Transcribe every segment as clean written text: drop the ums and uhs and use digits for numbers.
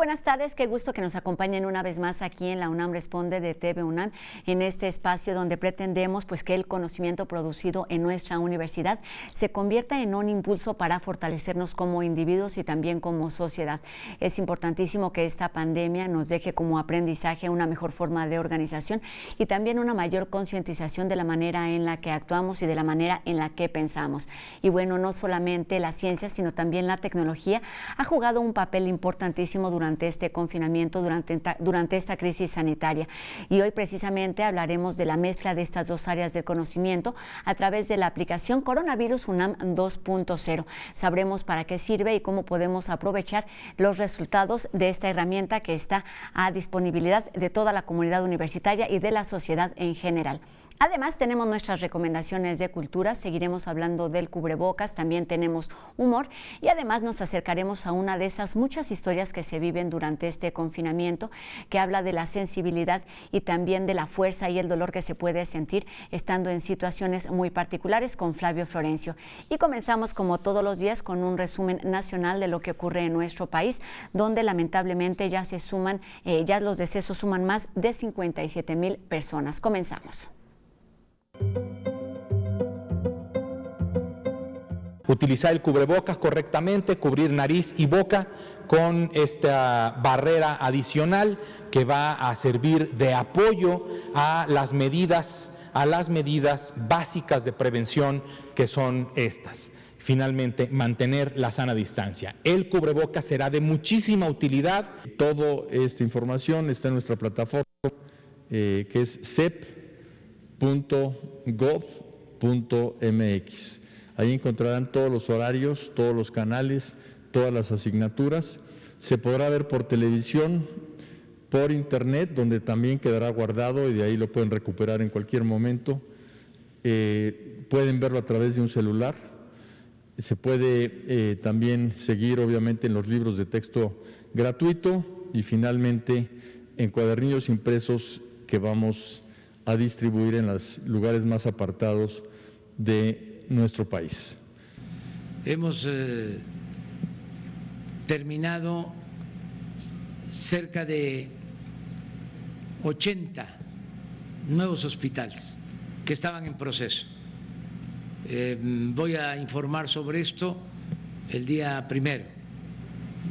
buenas tardes, qué gusto que nos acompañen una vez más aquí en la UNAM Responde de TV UNAM, en este espacio donde pretendemos que el conocimiento producido en nuestra universidad se convierta en un impulso para fortalecernos como individuos y también como sociedad. Es importantísimo que esta pandemia nos deje como aprendizaje una mejor forma de organización y también una mayor concientización de la manera en la que actuamos y de la manera en la que pensamos. Y bueno, no solamente la ciencia, sino también la tecnología ha jugado un papel importantísimo durante este confinamiento, durante esta crisis sanitaria. Y hoy precisamente hablaremos de la mezcla de estas dos áreas del conocimiento a través de la aplicación Coronavirus UNAM 2.0. Sabremos para qué sirve y cómo podemos aprovechar los resultados de esta herramienta que está a disponibilidad de toda la comunidad universitaria y de la sociedad en general. Además, tenemos nuestras recomendaciones de cultura, seguiremos hablando del cubrebocas, también tenemos humor y además nos acercaremos a una de esas muchas historias que se viven durante este confinamiento, que habla de la sensibilidad y también de la fuerza y el dolor que se puede sentir estando en situaciones muy particulares con Flavio Florencio. Y comenzamos como todos los días con un resumen nacional de lo que ocurre en nuestro país, donde lamentablemente ya los decesos suman más de 57,000 personas. Comenzamos. Utilizar el cubrebocas correctamente, cubrir nariz y boca con esta barrera adicional que va a servir de apoyo a las medidas básicas de prevención que son estas. Finalmente, mantener la sana distancia. El cubrebocas será de muchísima utilidad. Toda esta información está en nuestra plataforma que es cep.gov.mx. Ahí encontrarán todos los horarios, todos los canales, todas las asignaturas. Se podrá ver por televisión, por internet, donde también quedará guardado y de ahí lo pueden recuperar en cualquier momento. Pueden verlo a través de un celular. Se puede también seguir, obviamente, en los libros de texto gratuito y finalmente en cuadernillos impresos que vamos a distribuir en los lugares más apartados de nuestro país. Hemos terminado cerca de 80 nuevos hospitales que estaban en proceso. Voy a informar sobre esto el día 1,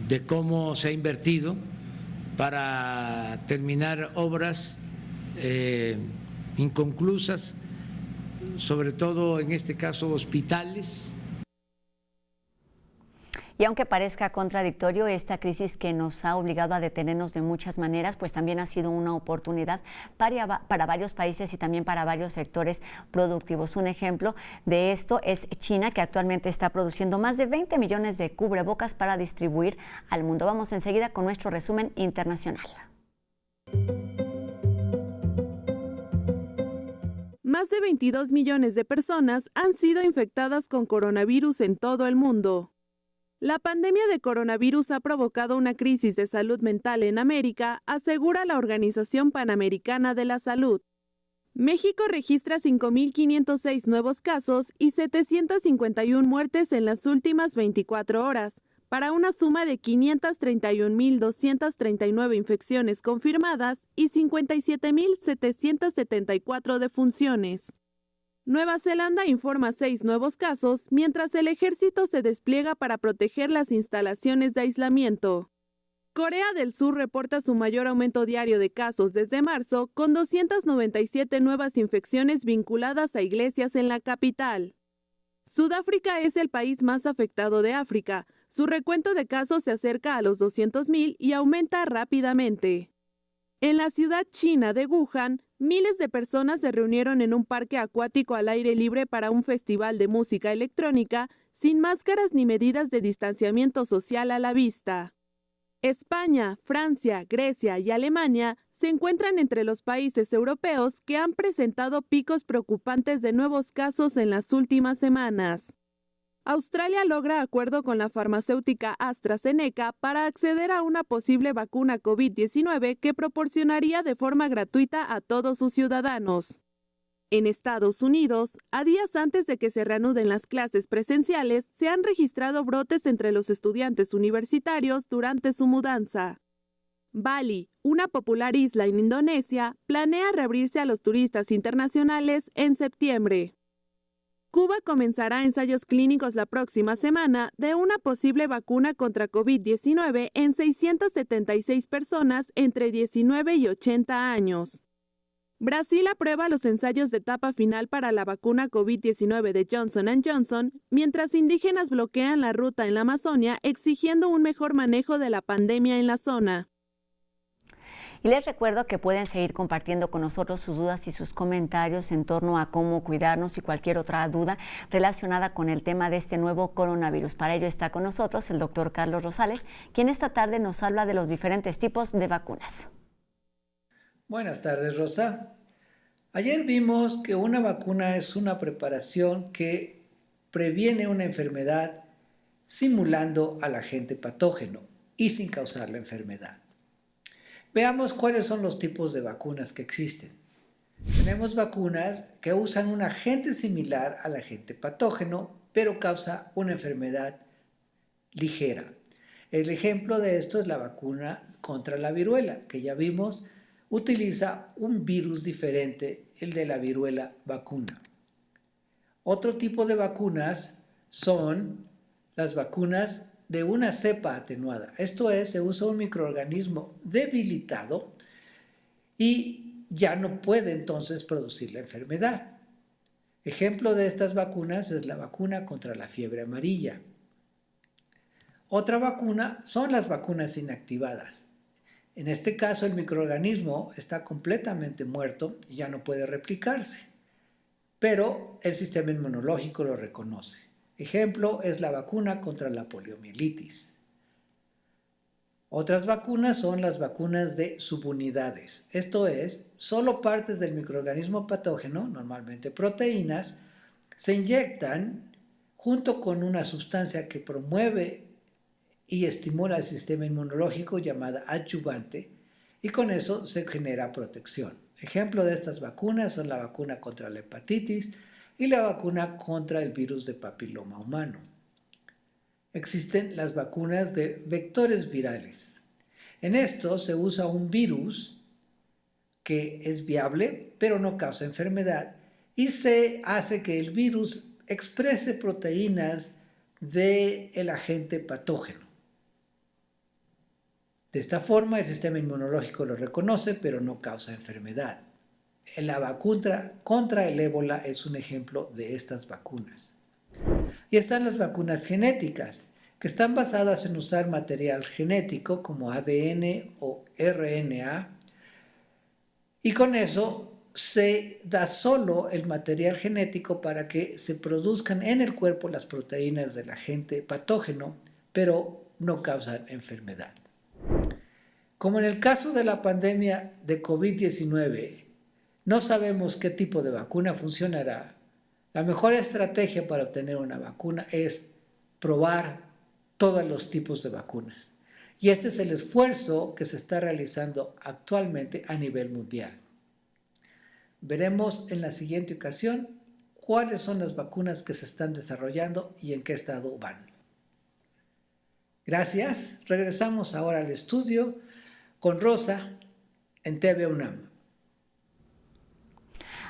de cómo se ha invertido para terminar obras inconclusas, sobre todo en este caso hospitales. Y aunque parezca contradictorio, esta crisis que nos ha obligado a detenernos de muchas maneras, pues también ha sido una oportunidad para varios países y también para varios sectores productivos. Un ejemplo de esto es China, que actualmente está produciendo más de 20 millones de cubrebocas para distribuir al mundo. Vamos enseguida con nuestro resumen internacional. Más de 22 millones de personas han sido infectadas con coronavirus en todo el mundo. La pandemia de coronavirus ha provocado una crisis de salud mental en América, asegura la Organización Panamericana de la Salud. México registra 5,506 nuevos casos y 751 muertes en las últimas 24 horas, para una suma de 531,239 infecciones confirmadas y 57,774 defunciones. Nueva Zelanda informa 6 nuevos casos, mientras el ejército se despliega para proteger las instalaciones de aislamiento. Corea del Sur reporta su mayor aumento diario de casos desde marzo, con 297 nuevas infecciones vinculadas a iglesias en la capital. Sudáfrica es el país más afectado de África. Su recuento de casos se acerca a los 200,000 y aumenta rápidamente. En la ciudad china de Wuhan, miles de personas se reunieron en un parque acuático al aire libre para un festival de música electrónica, sin máscaras ni medidas de distanciamiento social a la vista. España, Francia, Grecia y Alemania se encuentran entre los países europeos que han presentado picos preocupantes de nuevos casos en las últimas semanas. Australia logra acuerdo con la farmacéutica AstraZeneca para acceder a una posible vacuna COVID-19 que proporcionaría de forma gratuita a todos sus ciudadanos. En Estados Unidos, a días antes de que se reanuden las clases presenciales, se han registrado brotes entre los estudiantes universitarios durante su mudanza. Bali, una popular isla en Indonesia, planea reabrirse a los turistas internacionales en septiembre. Cuba comenzará ensayos clínicos la próxima semana de una posible vacuna contra COVID-19 en 676 personas entre 19 y 80 años. Brasil aprueba los ensayos de etapa final para la vacuna COVID-19 de Johnson & Johnson, mientras indígenas bloquean la ruta en la Amazonia exigiendo un mejor manejo de la pandemia en la zona. Y les recuerdo que pueden seguir compartiendo con nosotros sus dudas y sus comentarios en torno a cómo cuidarnos y cualquier otra duda relacionada con el tema de este nuevo coronavirus. Para ello está con nosotros el doctor Carlos Rosales, quien esta tarde nos habla de los diferentes tipos de vacunas. Buenas tardes, Rosa. Ayer vimos que una vacuna es una preparación que previene una enfermedad simulando al agente patógeno y sin causar la enfermedad. Veamos cuáles son los tipos de vacunas que existen. Tenemos vacunas que usan un agente similar al agente patógeno, pero causa una enfermedad ligera. El ejemplo de esto es la vacuna contra la viruela, que ya vimos utiliza un virus diferente, el de la viruela vacuna. Otro tipo de vacunas son las vacunas de una cepa atenuada. Esto es, se usa un microorganismo debilitado y ya no puede entonces producir la enfermedad. Ejemplo de estas vacunas es la vacuna contra la fiebre amarilla. Otra vacuna son las vacunas inactivadas. En este caso, el microorganismo está completamente muerto y ya no puede replicarse, pero el sistema inmunológico lo reconoce. Ejemplo es la vacuna contra la poliomielitis. Otras vacunas son las vacunas de subunidades. Esto es, solo partes del microorganismo patógeno, normalmente proteínas, se inyectan junto con una sustancia que promueve y estimula el sistema inmunológico llamada adyuvante, y con eso se genera protección. Ejemplo de estas vacunas son la vacuna contra la hepatitis y la vacuna contra el virus de papiloma humano. Existen las vacunas de vectores virales. En esto se usa un virus que es viable, pero no causa enfermedad, y se hace que el virus exprese proteínas del agente patógeno. De esta forma, el sistema inmunológico lo reconoce, pero no causa enfermedad. La vacuna contra el ébola es un ejemplo de estas vacunas. Y están las vacunas genéticas, que están basadas en usar material genético como ADN o RNA, y con eso se da solo el material genético para que se produzcan en el cuerpo las proteínas del agente patógeno, pero no causan enfermedad. Como en el caso de la pandemia de COVID-19, no sabemos qué tipo de vacuna funcionará. La mejor estrategia para obtener una vacuna es probar todos los tipos de vacunas. Y este es el esfuerzo que se está realizando actualmente a nivel mundial. Veremos en la siguiente ocasión cuáles son las vacunas que se están desarrollando y en qué estado van. Gracias. Regresamos ahora al estudio con Rosa en TV UNAM.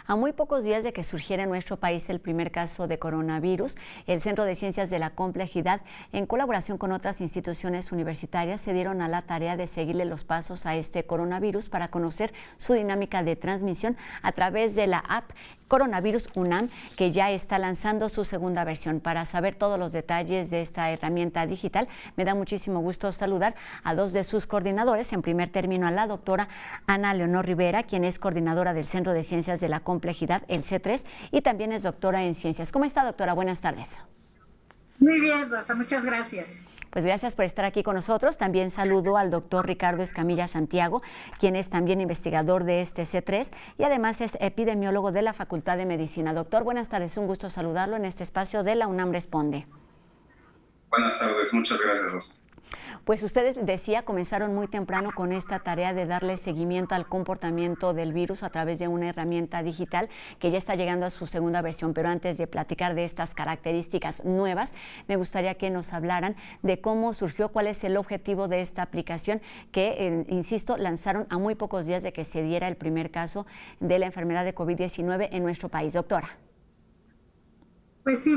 A muy pocos días de que surgiera en nuestro país el primer caso de coronavirus, el Centro de Ciencias de la Complejidad, en colaboración con otras instituciones universitarias, se dieron a la tarea de seguirle los pasos a este coronavirus para conocer su dinámica de transmisión a través de la app Coronavirus UNAM, que ya está lanzando su segunda versión. Para saber todos los detalles de esta herramienta digital, me da muchísimo gusto saludar a dos de sus coordinadores. En primer término, a la doctora Ana Leonor Rivera, quien es coordinadora del Centro de Ciencias de la Complejidad, el C3, y también es doctora en ciencias. ¿Cómo está, doctora? Buenas tardes. Muy bien, Rosa, muchas gracias. Pues gracias por estar aquí con nosotros. También saludo al doctor Ricardo Escamilla Santiago, quien es también investigador de este C3 y además es epidemiólogo de la Facultad de Medicina. Doctor, buenas tardes. Un gusto saludarlo en este espacio de la UNAM Responde. Buenas tardes. Muchas gracias, Rosa. Pues ustedes, decía, comenzaron muy temprano con esta tarea de darle seguimiento al comportamiento del virus a través de una herramienta digital que ya está llegando a su segunda versión. Pero antes de platicar de estas características nuevas, me gustaría que nos hablaran de cómo surgió, cuál es el objetivo de esta aplicación que, insisto, lanzaron a muy pocos días de que se diera el primer caso de la enfermedad de COVID-19 en nuestro país. Doctora. Pues sí,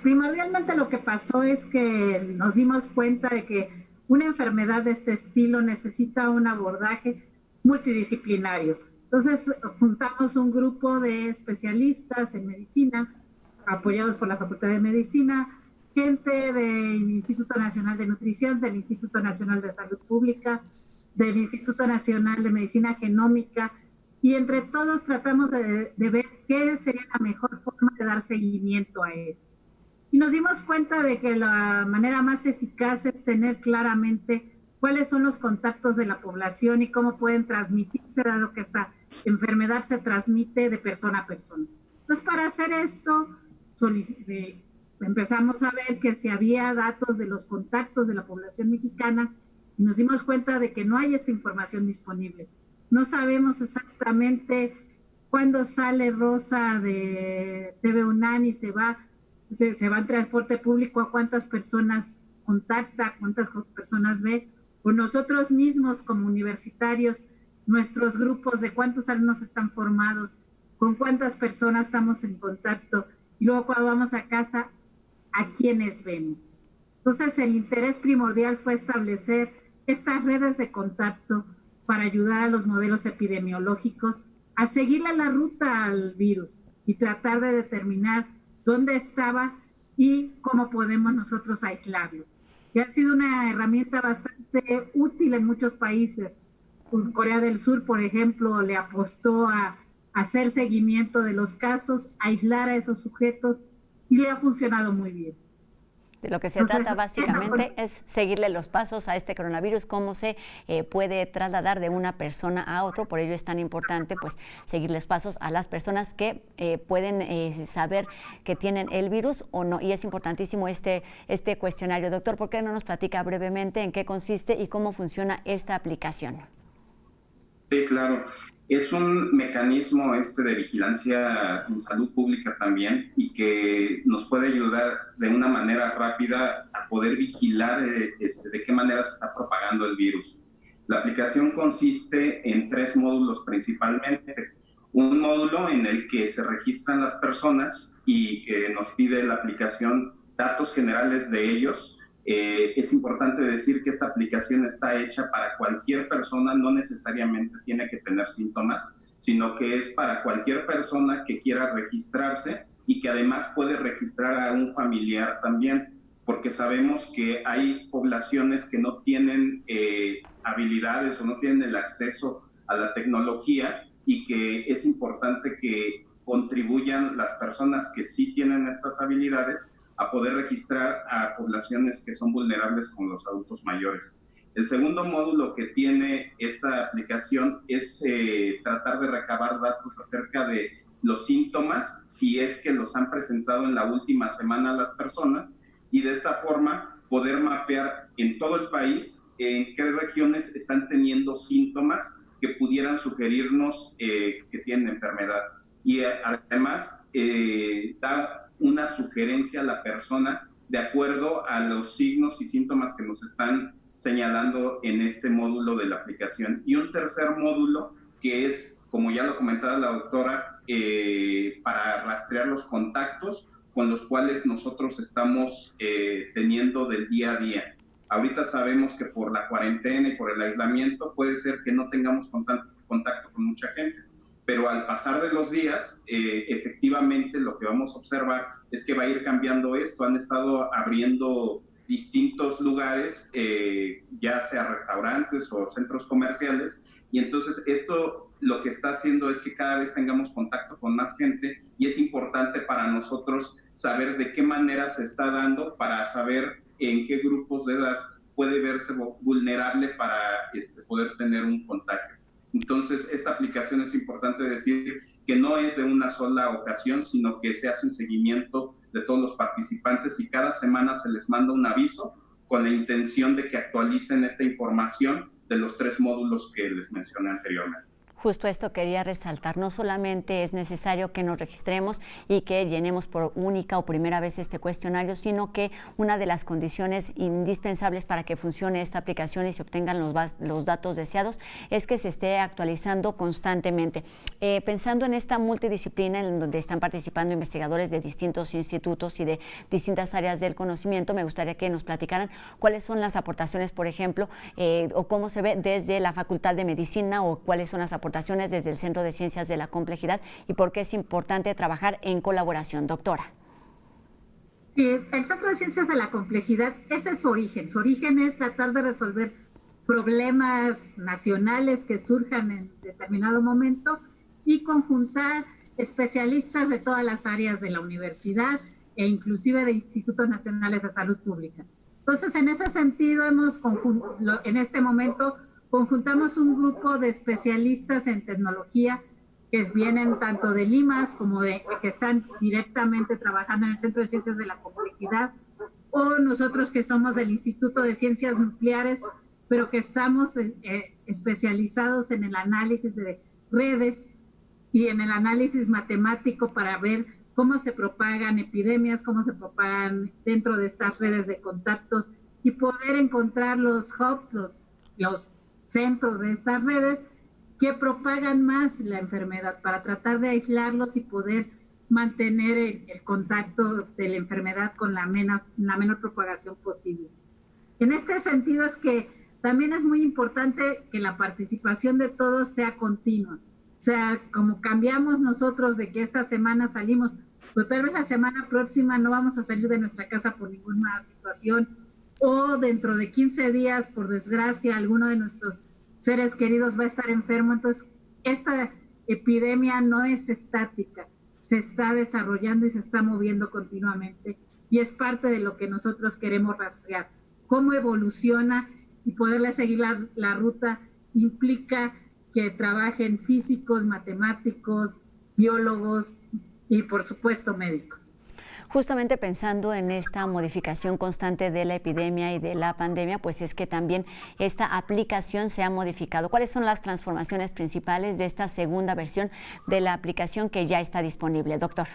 primordialmente lo que pasó es que nos dimos cuenta de que una enfermedad de este estilo necesita un abordaje multidisciplinario. Entonces juntamos un grupo de especialistas en medicina, apoyados por la Facultad de Medicina, gente del Instituto Nacional de Nutrición, del Instituto Nacional de Salud Pública, del Instituto Nacional de Medicina Genómica, y entre todos tratamos de ver qué sería la mejor forma de dar seguimiento a esto. Y nos dimos cuenta de que la manera más eficaz es tener claramente cuáles son los contactos de la población y cómo pueden transmitirse, dado que esta enfermedad se transmite de persona a persona. Entonces, para hacer esto, empezamos a ver que si había datos de los contactos de la población mexicana, y nos dimos cuenta de que no hay esta información disponible. No sabemos exactamente cuándo sale Rosa de TV UNAM y se va en transporte público, a cuántas personas contacta, cuántas personas ve, o nosotros mismos como universitarios, nuestros grupos de cuántos alumnos están formados, con cuántas personas estamos en contacto, y luego cuando vamos a casa, a quiénes vemos. Entonces el interés primordial fue establecer estas redes de contacto para ayudar a los modelos epidemiológicos a seguirle la ruta al virus y tratar de determinar dónde estaba y cómo podemos nosotros aislarlo. Y ha sido una herramienta bastante útil en muchos países. Corea del Sur, por ejemplo, le apostó a hacer seguimiento de los casos, aislar a esos sujetos, y le ha funcionado muy bien. De lo que se trata básicamente es seguirle los pasos a este coronavirus, cómo se puede trasladar de una persona a otro. Por ello es tan importante pues seguirles pasos a las personas que pueden saber que tienen el virus o no. Y es importantísimo este cuestionario. Doctor, ¿por qué no nos platica brevemente en qué consiste y cómo funciona esta aplicación? Sí, claro. Es un mecanismo de vigilancia en salud pública también, y que nos puede ayudar de una manera rápida a poder vigilar de qué manera se está propagando el virus. La aplicación consiste en 3 módulos principalmente. Un módulo en el que se registran las personas y que nos pide la aplicación datos generales de ellos. Es importante decir que esta aplicación está hecha para cualquier persona, no necesariamente tiene que tener síntomas, sino que es para cualquier persona que quiera registrarse y que además puede registrar a un familiar también, porque sabemos que hay poblaciones que no tienen habilidades o no tienen el acceso a la tecnología, y que es importante que contribuyan las personas que sí tienen estas habilidades a poder registrar a poblaciones que son vulnerables como los adultos mayores. El segundo módulo que tiene esta aplicación es tratar de recabar datos acerca de los síntomas, si es que los han presentado en la última semana las personas, y de esta forma poder mapear en todo el país en qué regiones están teniendo síntomas que pudieran sugerirnos que tienen enfermedad. Y además da una sugerencia a la persona de acuerdo a los signos y síntomas que nos están señalando en este módulo de la aplicación. Y un tercer módulo que es, como ya lo comentaba la doctora, para rastrear los contactos con los cuales nosotros estamos teniendo del día a día. Ahorita sabemos que por la cuarentena y por el aislamiento puede ser que no tengamos contacto con mucha gente, pero al pasar de los días, efectivamente lo que vamos a observar es que va a ir cambiando esto. Han estado abriendo distintos lugares, ya sea restaurantes o centros comerciales, y entonces esto lo que está haciendo es que cada vez tengamos contacto con más gente, y es importante para nosotros saber de qué manera se está dando, para saber en qué grupos de edad puede verse vulnerable para poder tener un contagio. Entonces, esta aplicación, es importante decir que no es de una sola ocasión, sino que se hace un seguimiento de todos los participantes, y cada semana se les manda un aviso con la intención de que actualicen esta información de los 3 módulos que les mencioné anteriormente. Justo esto quería resaltar, no solamente es necesario que nos registremos y que llenemos por única o primera vez este cuestionario, sino que una de las condiciones indispensables para que funcione esta aplicación y se obtengan los datos deseados es que se esté actualizando constantemente. Pensando en esta multidisciplina en donde están participando investigadores de distintos institutos y de distintas áreas del conocimiento, me gustaría que nos platicaran cuáles son las aportaciones, por ejemplo, o cómo se ve desde la Facultad de Medicina o cuáles son las aportaciones desde el Centro de Ciencias de la Complejidad y por qué es importante trabajar en colaboración, doctora. El Centro de Ciencias de la Complejidad, ese es su origen. Su origen es tratar de resolver problemas nacionales que surjan en determinado momento y conjuntar especialistas de todas las áreas de la universidad e inclusive de institutos nacionales de salud pública. Entonces, en ese sentido, en este momento conjuntamos un grupo de especialistas en tecnología que vienen tanto de Limas como que están directamente trabajando en el Centro de Ciencias de la Complejidad, o nosotros que somos del Instituto de Ciencias Nucleares, pero que estamos especializados en el análisis de redes y en el análisis matemático para ver cómo se propagan epidemias, cómo se propagan dentro de estas redes de contactos y poder encontrar los hubs, los centros de estas redes que propagan más la enfermedad para tratar de aislarlos y poder mantener el contacto de la enfermedad con la menor propagación posible. En este sentido es que también es muy importante que la participación de todos sea continua. O sea, como cambiamos nosotros de que esta semana salimos, pero tal vez la semana próxima no vamos a salir de nuestra casa por ninguna situación, o dentro de 15 días, por desgracia, alguno de nuestros seres queridos va a estar enfermo. Entonces, esta epidemia no es estática, se está desarrollando y se está moviendo continuamente, y es parte de lo que nosotros queremos rastrear. Cómo evoluciona y poderle seguir la ruta implica que trabajen físicos, matemáticos, biólogos y, por supuesto, médicos. Justamente pensando en esta modificación constante de la epidemia y de la pandemia, pues es que también esta aplicación se ha modificado. ¿Cuáles son las transformaciones principales de esta segunda versión de la aplicación que ya está disponible, doctor?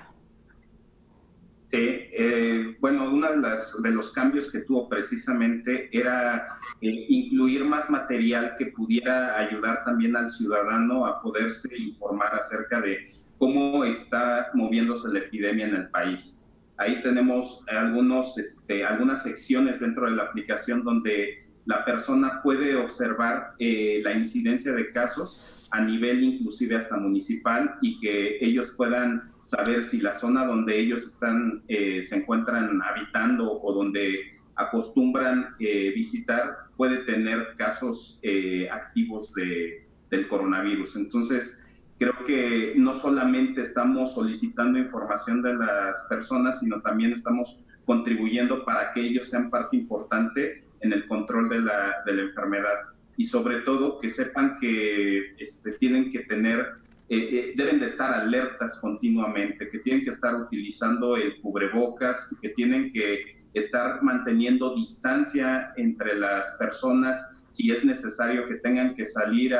Sí, bueno, uno de los cambios que tuvo precisamente era incluir más material que pudiera ayudar también al ciudadano a poderse informar acerca de cómo está moviéndose la epidemia en el país. Ahí tenemos algunas secciones dentro de la aplicación donde la persona puede observar la incidencia de casos a nivel inclusive hasta municipal, y que ellos puedan saber si la zona donde ellos se encuentran habitando o donde acostumbran visitar puede tener casos activos del coronavirus. Entonces, creo que no solamente estamos solicitando información de las personas, sino también estamos contribuyendo para que ellos sean parte importante en el control de la enfermedad. Y sobre todo que sepan que tienen que tener, deben de estar alertas continuamente, que tienen que estar utilizando el cubrebocas, que tienen que estar manteniendo distancia entre las personas, si es necesario que tengan que salir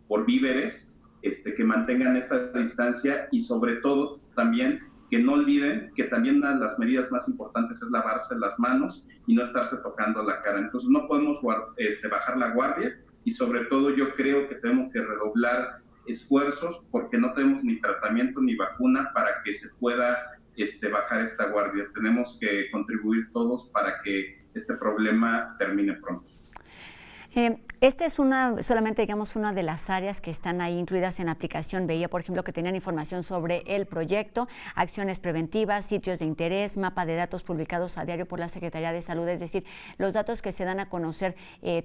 por víveres, que mantengan esta distancia, y sobre todo también que no olviden que también una de las medidas más importantes es lavarse las manos y no estarse tocando la cara. Entonces no podemos bajar la guardia, y sobre todo yo creo que tenemos que redoblar esfuerzos porque no tenemos ni tratamiento ni vacuna para que se pueda bajar esta guardia. Tenemos que contribuir todos para que este problema termine pronto. Esta es solamente digamos una de las áreas que están ahí incluidas en la aplicación. Veía, por ejemplo, que tenían información sobre el proyecto, acciones preventivas, sitios de interés, mapa de datos publicados a diario por la Secretaría de Salud, es decir, los datos que se dan a conocer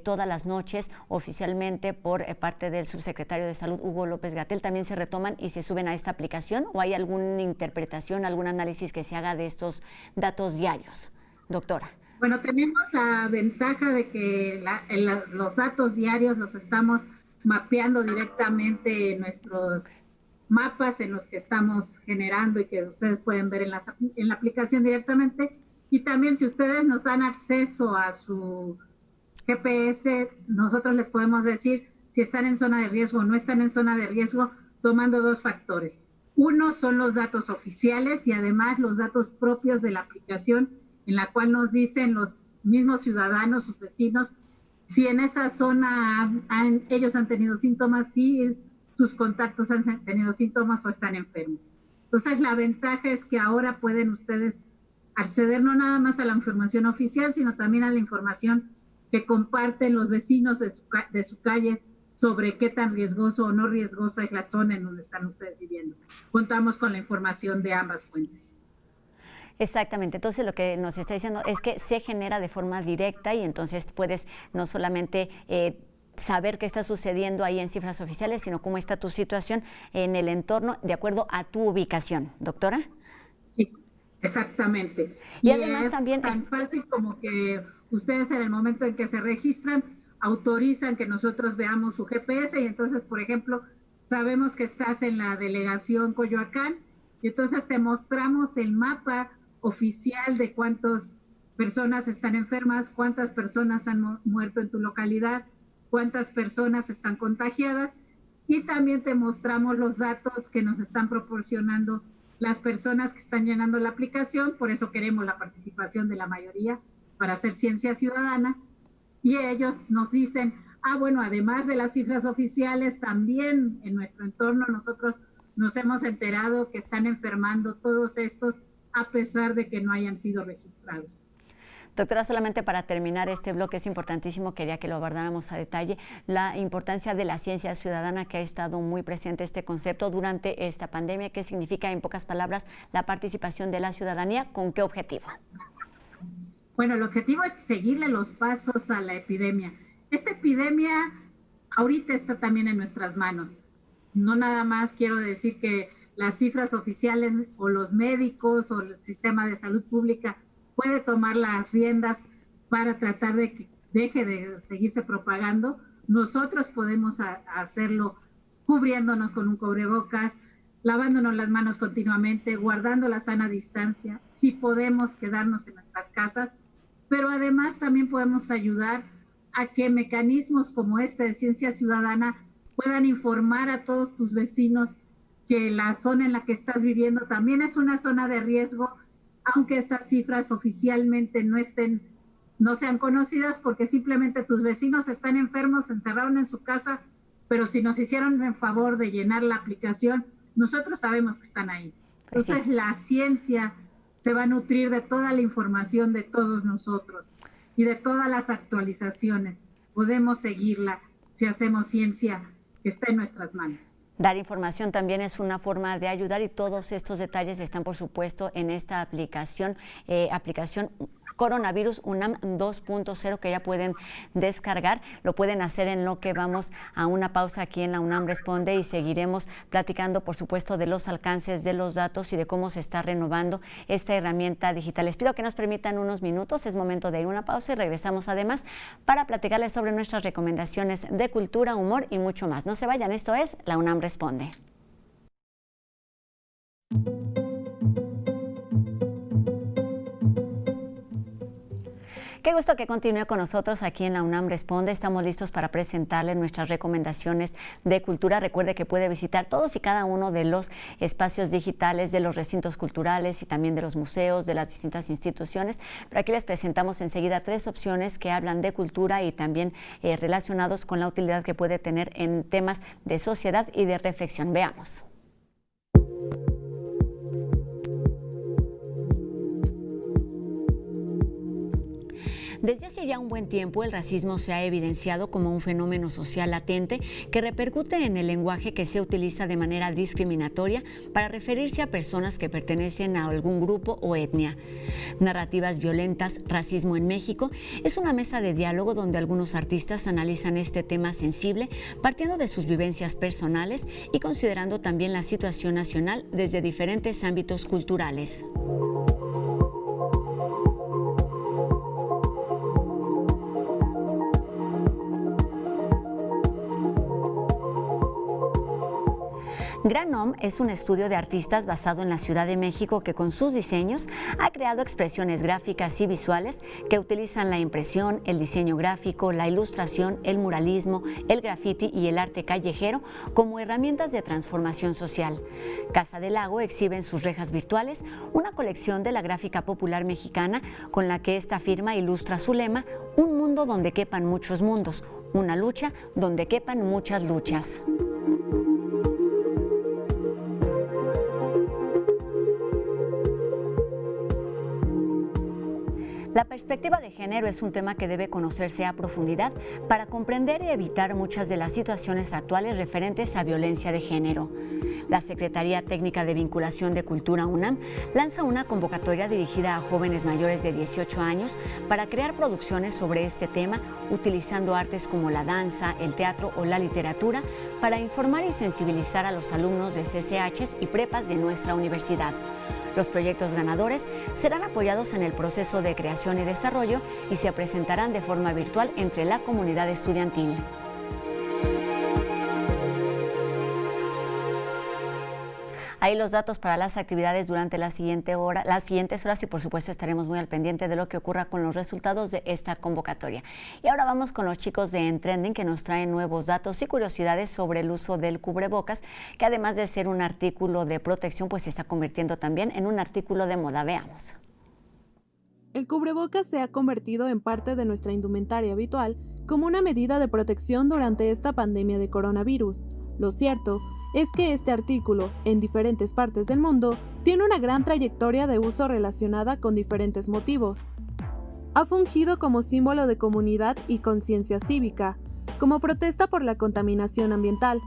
todas las noches oficialmente por parte del subsecretario de Salud, Hugo López-Gatell, también se retoman y se suben a esta aplicación, ¿o hay alguna interpretación, algún análisis que se haga de estos datos diarios, doctora? Bueno, tenemos la ventaja de que los datos diarios los estamos mapeando directamente en nuestros mapas en los que estamos generando y que ustedes pueden ver en la aplicación directamente. Y también si ustedes nos dan acceso a su GPS, nosotros les podemos decir si están en zona de riesgo o no están en zona de riesgo, tomando dos factores. Uno son los datos oficiales y además los datos propios de la aplicación, en la cual nos dicen los mismos ciudadanos, sus vecinos, si en esa zona ellos han tenido síntomas, si sus contactos han tenido síntomas o están enfermos. Entonces, la ventaja es que ahora pueden ustedes acceder no nada más a la información oficial, sino también a la información que comparten los vecinos de su calle sobre qué tan riesgoso o no riesgosa es la zona en donde están ustedes viviendo. Contamos con la información de ambas fuentes. Exactamente, entonces lo que nos está diciendo es que se genera de forma directa y entonces puedes no solamente saber qué está sucediendo ahí en cifras oficiales, sino cómo está tu situación en el entorno de acuerdo a tu ubicación. ¿Doctora? Sí, exactamente. Y además es también tan fácil como que ustedes en el momento en que se registran autorizan que nosotros veamos su GPS y entonces, por ejemplo, sabemos que estás en la delegación Coyoacán y entonces te mostramos el mapa oficial de cuántas personas están enfermas, cuántas personas han muerto en tu localidad, cuántas personas están contagiadas y también te mostramos los datos que nos están proporcionando las personas que están llenando la aplicación, por eso queremos la participación de la mayoría para hacer ciencia ciudadana y ellos nos dicen, bueno, además de las cifras oficiales, también en nuestro entorno nosotros nos hemos enterado que están enfermando todos estos a pesar de que no hayan sido registrados. Doctora, solamente para terminar este bloque es importantísimo, quería que lo abordáramos a detalle, la importancia de la ciencia ciudadana que ha estado muy presente este concepto durante esta pandemia. ¿Qué significa, en pocas palabras, la participación de la ciudadanía? ¿Con qué objetivo? Bueno, el objetivo es seguirle los pasos a la epidemia. Esta epidemia ahorita está también en nuestras manos. No nada más quiero decir que las cifras oficiales o los médicos o el sistema de salud pública puede tomar las riendas para tratar de que deje de seguirse propagando. Nosotros podemos hacerlo cubriéndonos con un cubrebocas, lavándonos las manos continuamente, guardando la sana distancia, si podemos quedarnos en nuestras casas, pero además también podemos ayudar a que mecanismos como este de ciencia ciudadana puedan informar a todos tus vecinos que la zona en la que estás viviendo también es una zona de riesgo, aunque estas cifras oficialmente no sean conocidas, porque simplemente tus vecinos están enfermos, se encerraron en su casa, pero si nos hicieron el favor de llenar la aplicación, nosotros sabemos que están ahí. Entonces, sí, la ciencia se va a nutrir de toda la información de todos nosotros y de todas las actualizaciones. Podemos seguirla si hacemos ciencia que está en nuestras manos. Dar información también es una forma de ayudar y todos estos detalles están, por supuesto, en esta aplicación Coronavirus UNAM 2.0 que ya pueden descargar. Lo pueden hacer en lo que vamos a una pausa aquí en la UNAM Responde y seguiremos platicando, por supuesto, de los alcances de los datos y de cómo se está renovando esta herramienta digital. Les pido que nos permitan unos minutos, es momento de ir a una pausa y regresamos además para platicarles sobre nuestras recomendaciones de cultura, humor y mucho más. No se vayan, esto es la UNAM Responde. Qué gusto que continúe con nosotros aquí en la UNAM Responde. Estamos listos para presentarle nuestras recomendaciones de cultura. Recuerde que puede visitar todos y cada uno de los espacios digitales de los recintos culturales y también de los museos, de las distintas instituciones. Pero aquí les presentamos enseguida 3 opciones que hablan de cultura y también relacionados con la utilidad que puede tener en temas de sociedad y de reflexión. Veamos. Desde hace ya un buen tiempo, el racismo se ha evidenciado como un fenómeno social latente que repercute en el lenguaje que se utiliza de manera discriminatoria para referirse a personas que pertenecen a algún grupo o etnia. Narrativas violentas, racismo en México, es una mesa de diálogo donde algunos artistas analizan este tema sensible partiendo de sus vivencias personales y considerando también la situación nacional desde diferentes ámbitos culturales. Granom es un estudio de artistas basado en la Ciudad de México que con sus diseños ha creado expresiones gráficas y visuales que utilizan la impresión, el diseño gráfico, la ilustración, el muralismo, el graffiti y el arte callejero como herramientas de transformación social. Casa del Lago exhibe en sus rejas virtuales una colección de la gráfica popular mexicana con la que esta firma ilustra su lema: un mundo donde quepan muchos mundos, una lucha donde quepan muchas luchas. La perspectiva de género es un tema que debe conocerse a profundidad para comprender y evitar muchas de las situaciones actuales referentes a violencia de género. La Secretaría Técnica de Vinculación de Cultura UNAM lanza una convocatoria dirigida a jóvenes mayores de 18 años para crear producciones sobre este tema, utilizando artes como la danza, el teatro o la literatura para informar y sensibilizar a los alumnos de CCHs y prepas de nuestra universidad. Los proyectos ganadores serán apoyados en el proceso de creación y desarrollo y se presentarán de forma virtual entre la comunidad estudiantil. Ahí los datos para las actividades durante las siguientes horas y por supuesto estaremos muy al pendiente de lo que ocurra con los resultados de esta convocatoria. Y ahora vamos con los chicos de Entrending, que nos traen nuevos datos y curiosidades sobre el uso del cubrebocas, que además de ser un artículo de protección, pues se está convirtiendo también en un artículo de moda. Veamos. El cubrebocas se ha convertido en parte de nuestra indumentaria habitual como una medida de protección durante esta pandemia de coronavirus. Lo cierto es que este artículo, en diferentes partes del mundo, tiene una gran trayectoria de uso relacionada con diferentes motivos. Ha fungido como símbolo de comunidad y conciencia cívica, como protesta por la contaminación ambiental,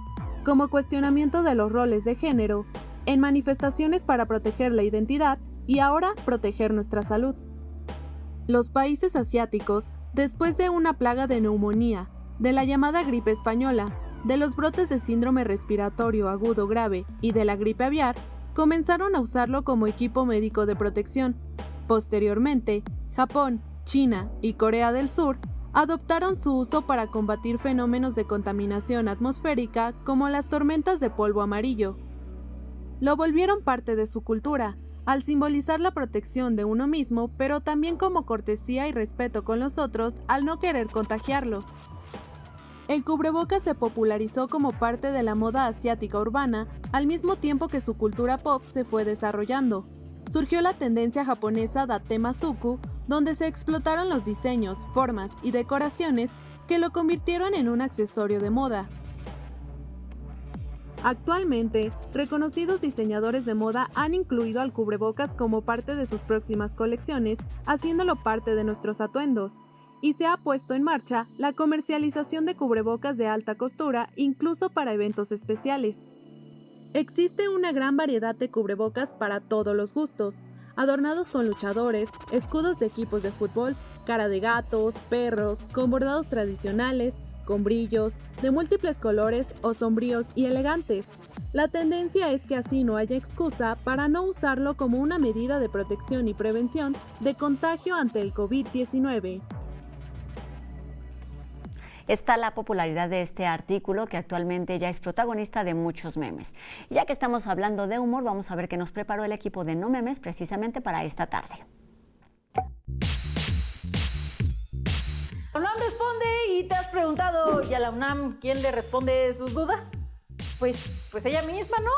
como cuestionamiento de los roles de género, en manifestaciones para proteger la identidad y ahora proteger nuestra salud. Los países asiáticos, después de una plaga de neumonía, de la llamada gripe española, de los brotes de síndrome respiratorio agudo grave y de la gripe aviar, comenzaron a usarlo como equipo médico de protección. Posteriormente, Japón, China y Corea del Sur adoptaron su uso para combatir fenómenos de contaminación atmosférica como las tormentas de polvo amarillo. Lo volvieron parte de su cultura, al simbolizar la protección de uno mismo, pero también como cortesía y respeto con los otros al no querer contagiarlos. El cubrebocas se popularizó como parte de la moda asiática urbana, al mismo tiempo que su cultura pop se fue desarrollando. Surgió la tendencia japonesa Datemazuku, donde se explotaron los diseños, formas y decoraciones que lo convirtieron en un accesorio de moda. Actualmente, reconocidos diseñadores de moda han incluido al cubrebocas como parte de sus próximas colecciones, haciéndolo parte de nuestros atuendos. Y se ha puesto en marcha la comercialización de cubrebocas de alta costura, incluso para eventos especiales. Existe una gran variedad de cubrebocas para todos los gustos, adornados con luchadores, escudos de equipos de fútbol, cara de gatos, perros, con bordados tradicionales, con brillos, de múltiples colores o sombríos y elegantes. La tendencia es que así no haya excusa para no usarlo como una medida de protección y prevención de contagio ante el COVID-19. Está la popularidad de este artículo, que actualmente ya es protagonista de muchos memes. Ya que estamos hablando de humor, vamos a ver qué nos preparó el equipo de No Memes precisamente para esta tarde. La UNAM responde, y te has preguntado, ¿y a la UNAM quién le responde sus dudas? Pues ella misma, ¿no?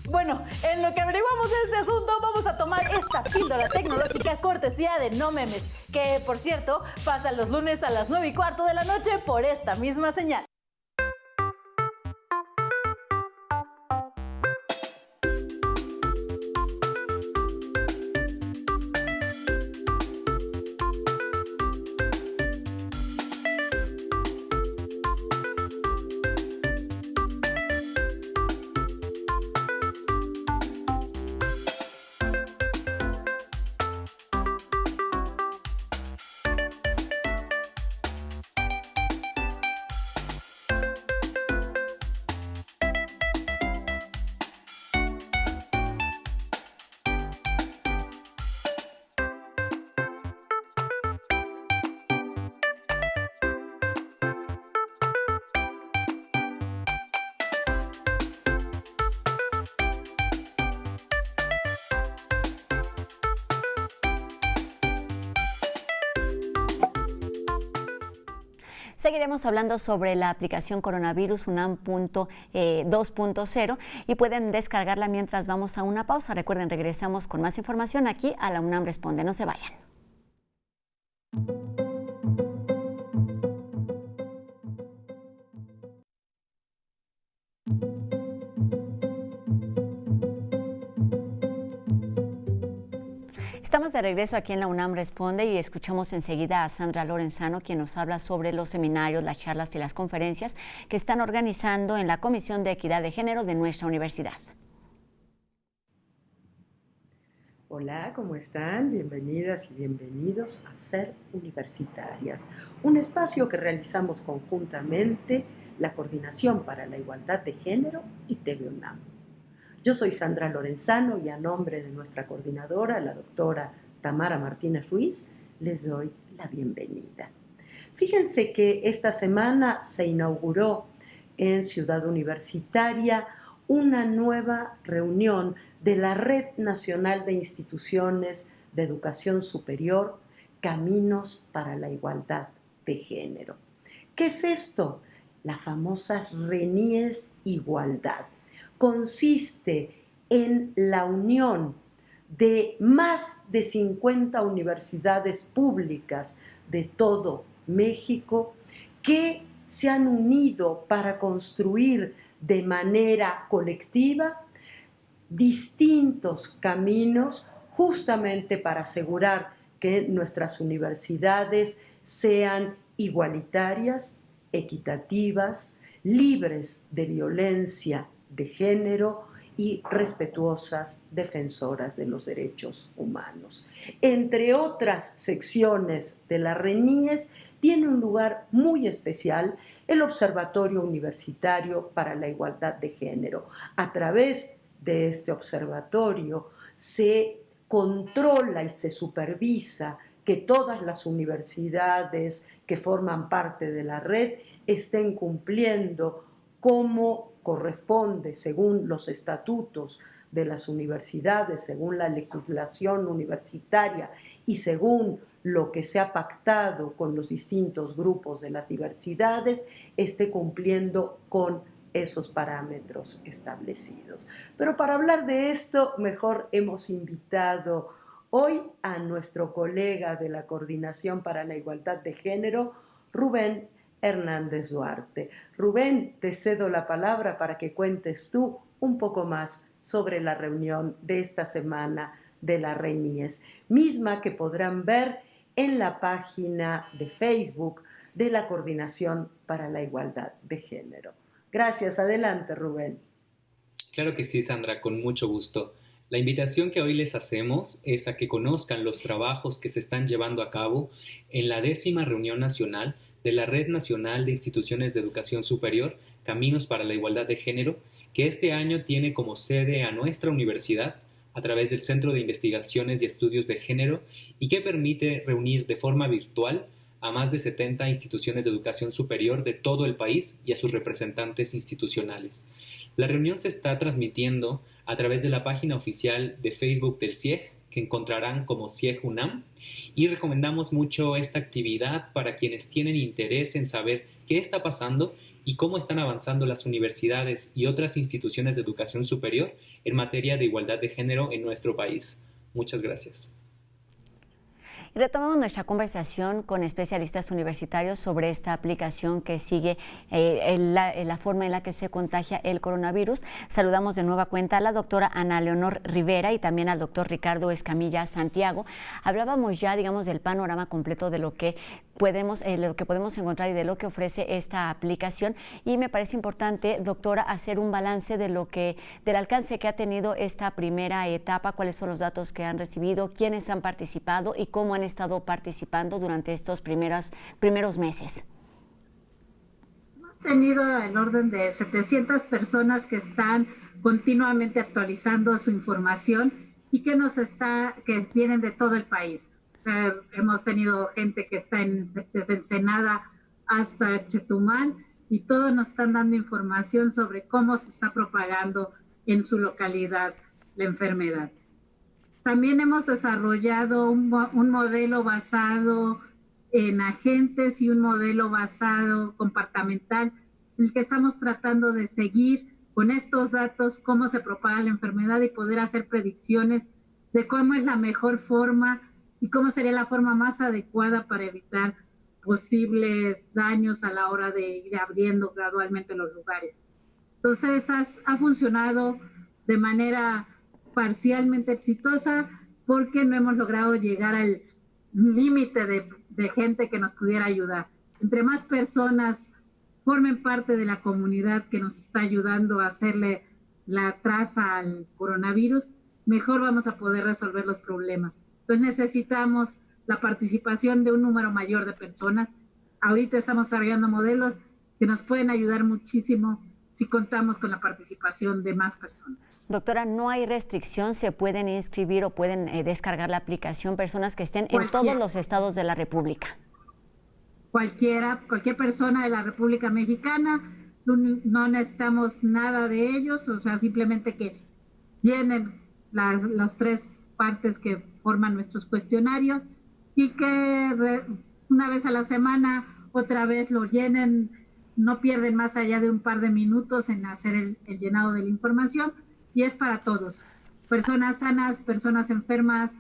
Bueno, en lo que averiguamos de este asunto, vamos a tomar esta píldora tecnológica cortesía de No Memes, que, por cierto, pasa los lunes a las 9:15 de la noche por esta misma señal. Seguiremos hablando sobre la aplicación Coronavirus UNAM 2.0 y pueden descargarla mientras vamos a una pausa. Recuerden, regresamos con más información aquí a la UNAM Responde. No se vayan. Estamos de regreso aquí en la UNAM Responde y escuchamos enseguida a Sandra Lorenzano, quien nos habla sobre los seminarios, las charlas y las conferencias que están organizando en la Comisión de Equidad de Género de nuestra universidad. Hola, ¿cómo están? Bienvenidas y bienvenidos a Ser Universitarias, un espacio que realizamos conjuntamente la Coordinación para la Igualdad de Género y TV UNAM. Yo soy Sandra Lorenzano y a nombre de nuestra coordinadora, la doctora Tamara Martínez Ruiz, les doy la bienvenida. Fíjense que esta semana se inauguró en Ciudad Universitaria una nueva reunión de la Red Nacional de Instituciones de Educación Superior, Caminos para la Igualdad de Género. ¿Qué es esto? La famosa RENIES Igualdad. Consiste en la unión de más de 50 universidades públicas de todo México que se han unido para construir de manera colectiva distintos caminos justamente para asegurar que nuestras universidades sean igualitarias, equitativas, libres de violencia de género y respetuosas defensoras de los derechos humanos. Entre otras secciones de la RENIES, tiene un lugar muy especial el Observatorio Universitario para la Igualdad de Género. A través de este observatorio se controla y se supervisa que todas las universidades que forman parte de la red estén cumpliendo como corresponde según los estatutos de las universidades, según la legislación universitaria y según lo que se ha pactado con los distintos grupos de las diversidades, esté cumpliendo con esos parámetros establecidos. Pero para hablar de esto, mejor hemos invitado hoy a nuestro colega de la Coordinación para la Igualdad de Género, Rubén Hernández Duarte. Rubén, te cedo la palabra para que cuentes tú un poco más sobre la reunión de esta semana de la RENIES, misma que podrán ver en la página de Facebook de la Coordinación para la Igualdad de Género. Gracias, adelante, Rubén. Claro que sí, Sandra, con mucho gusto. La invitación que hoy les hacemos es a que conozcan los trabajos que se están llevando a cabo en la 10ª reunión nacional de la Red Nacional de Instituciones de Educación Superior, Caminos para la Igualdad de Género, que este año tiene como sede a nuestra universidad a través del Centro de Investigaciones y Estudios de Género y que permite reunir de forma virtual a más de 70 instituciones de educación superior de todo el país y a sus representantes institucionales. La reunión se está transmitiendo a través de la página oficial de Facebook del CIEG, que encontrarán como CIEG UNAM, y recomendamos mucho esta actividad para quienes tienen interés en saber qué está pasando y cómo están avanzando las universidades y otras instituciones de educación superior en materia de igualdad de género en nuestro país. Muchas gracias. Y retomamos nuestra conversación con especialistas universitarios sobre esta aplicación que sigue la forma en la que se contagia el coronavirus. Saludamos de nueva cuenta a la doctora Ana Leonor Rivera y también al doctor Ricardo Escamilla Santiago. Hablábamos ya, digamos, del panorama completo de lo que podemos encontrar y de lo que ofrece esta aplicación. Y me parece importante, doctora, hacer un balance de del alcance que ha tenido esta primera etapa, cuáles son los datos que han recibido, quiénes han participado y cómo han estado participando durante estos primeros meses. Hemos tenido el orden de 700 personas que están continuamente actualizando su información y que vienen de todo el país. Hemos tenido gente que está desde Ensenada hasta Chetumal y todos nos están dando información sobre cómo se está propagando en su localidad la enfermedad. También hemos desarrollado un modelo basado en agentes y un modelo basado comportamental en el que estamos tratando de seguir con estos datos cómo se propaga la enfermedad y poder hacer predicciones de cómo es la mejor forma y cómo sería la forma más adecuada para evitar posibles daños a la hora de ir abriendo gradualmente los lugares. Entonces ha funcionado de manera parcialmente exitosa porque no hemos logrado llegar al límite de gente que nos pudiera ayudar. Entre más personas formen parte de la comunidad que nos está ayudando a hacerle la traza al coronavirus, mejor vamos a poder resolver los problemas. Entonces necesitamos la participación de un número mayor de personas. Ahorita estamos desarrollando modelos que nos pueden ayudar muchísimo si contamos con la participación de más personas. Doctora, no hay restricción, se pueden inscribir o pueden descargar la aplicación personas que estén en todos los estados de la República. Cualquier persona de la República Mexicana, no necesitamos nada de ellos, o sea, simplemente que llenen las 3 partes que forman nuestros cuestionarios y que una vez a la semana otra vez lo llenen, no pierden más allá de un par de minutos en hacer el llenado de la información, y es para todos, personas sanas, personas enfermas,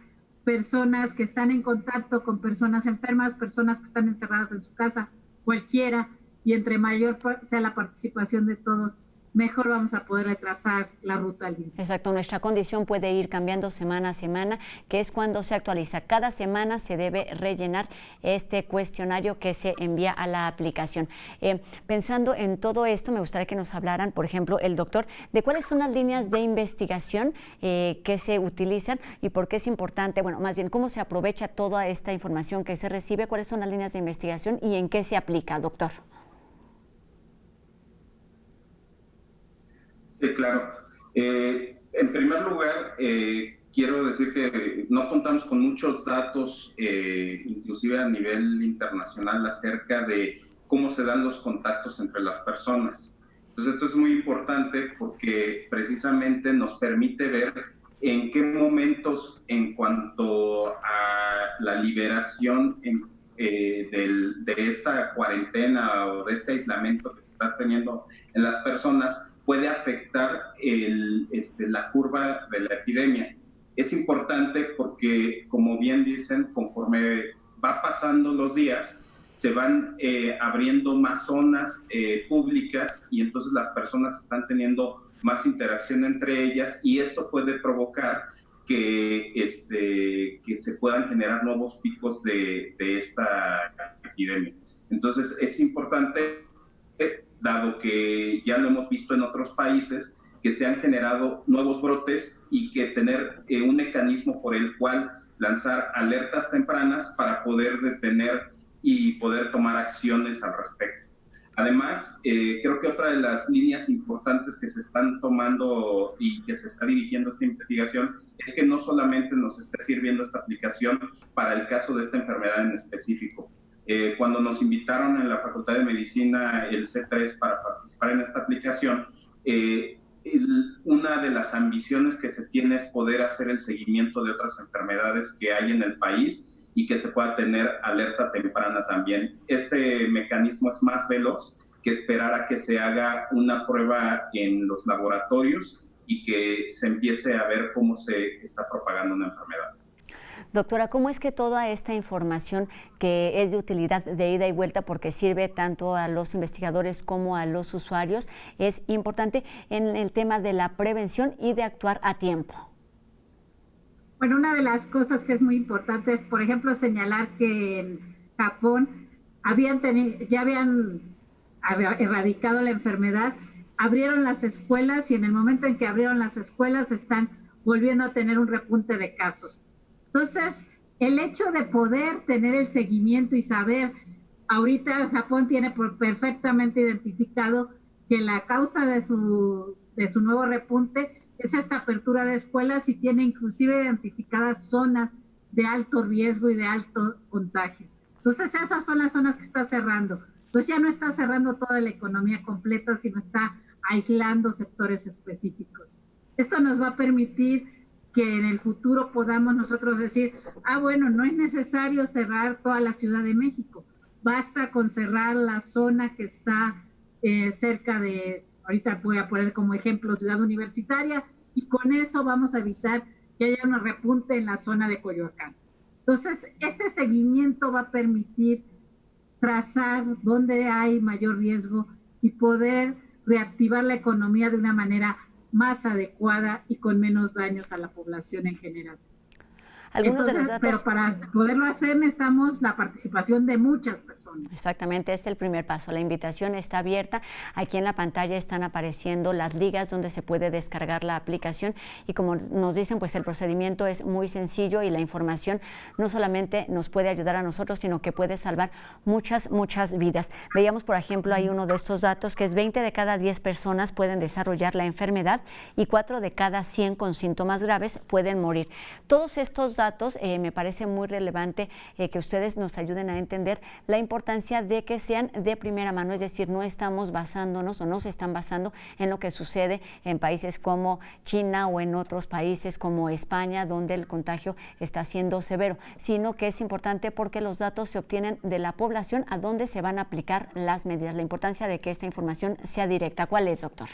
personas que están en contacto con personas enfermas, personas que están encerradas en su casa, cualquiera, y entre mayor sea la participación de todos, mejor vamos a poder retrasar la ruta al virus. Exacto, nuestra condición puede ir cambiando semana a semana, que es cuando se actualiza. Cada semana se debe rellenar este cuestionario que se envía a la aplicación. Pensando en todo esto, me gustaría que nos hablaran, por ejemplo, el doctor, de cuáles son las líneas de investigación que se utilizan y por qué es importante, bueno, más bien, cómo se aprovecha toda esta información que se recibe, cuáles son las líneas de investigación y en qué se aplica, doctor. Sí, claro. En primer lugar, quiero decir que no contamos con muchos datos, inclusive a nivel internacional, acerca de cómo se dan los contactos entre las personas. Entonces, esto es muy importante porque precisamente nos permite ver en qué momentos, en cuanto a la liberación de esta cuarentena o de este aislamiento que se está teniendo en las personas, puede afectar la curva de la epidemia. Es importante porque, como bien dicen, conforme va pasando los días, se van abriendo más zonas públicas y entonces las personas están teniendo más interacción entre ellas y esto puede provocar que se puedan generar nuevos picos de esta epidemia. Entonces es importante, dado que ya lo hemos visto en otros países, que se han generado nuevos brotes y que tener un mecanismo por el cual lanzar alertas tempranas para poder detener y poder tomar acciones al respecto. Además, creo que otra de las líneas importantes que se están tomando y que se está dirigiendo esta investigación es que no solamente nos está sirviendo esta aplicación para el caso de esta enfermedad en específico. Cuando nos invitaron en la Facultad de Medicina, el C3, para participar en esta aplicación, una de las ambiciones que se tiene es poder hacer el seguimiento de otras enfermedades que hay en el país y que se pueda tener alerta temprana también. Este mecanismo es más veloz que esperar a que se haga una prueba en los laboratorios y que se empiece a ver cómo se está propagando una enfermedad. Doctora, ¿cómo es que toda esta información que es de utilidad de ida y vuelta porque sirve tanto a los investigadores como a los usuarios es importante en el tema de la prevención y de actuar a tiempo? Bueno, una de las cosas que es muy importante es, por ejemplo, señalar que en Japón ya habían erradicado la enfermedad, abrieron las escuelas y en el momento en que abrieron las escuelas están volviendo a tener un repunte de casos. Entonces, el hecho de poder tener el seguimiento y saber, ahorita Japón tiene perfectamente identificado que la causa de su nuevo repunte es esta apertura de escuelas y tiene inclusive identificadas zonas de alto riesgo y de alto contagio. Entonces, esas son las zonas que está cerrando. Entonces, ya no está cerrando toda la economía completa, sino está aislando sectores específicos. Esto nos va a permitir que en el futuro podamos nosotros decir, bueno, no es necesario cerrar toda la Ciudad de México, basta con cerrar la zona que está cerca de, ahorita voy a poner como ejemplo Ciudad Universitaria, y con eso vamos a evitar que haya un repunte en la zona de Coyoacán. Entonces, este seguimiento va a permitir trazar dónde hay mayor riesgo y poder reactivar la economía de una manera más adecuada y con menos daños a la población en general. Algunos de los datos, pero para poderlo hacer necesitamos la participación de muchas personas. Exactamente, este es el primer paso. La invitación está abierta. Aquí en la pantalla están apareciendo las ligas donde se puede descargar la aplicación y como nos dicen, pues el procedimiento es muy sencillo y la información no solamente nos puede ayudar a nosotros, sino que puede salvar muchas vidas. Veíamos, por ejemplo, hay uno de estos datos que es 20 de cada 10 personas pueden desarrollar la enfermedad y 4 de cada 100 con síntomas graves pueden morir. Todos estos datos me parece muy relevante que ustedes nos ayuden a entender la importancia de que sean de primera mano, es decir, no estamos basándonos o no se están basando en lo que sucede en países como China o en otros países como España, donde el contagio está siendo severo, sino que es importante porque los datos se obtienen de la población a donde se van a aplicar las medidas. La importancia de que esta información sea directa. ¿Cuál es, doctor?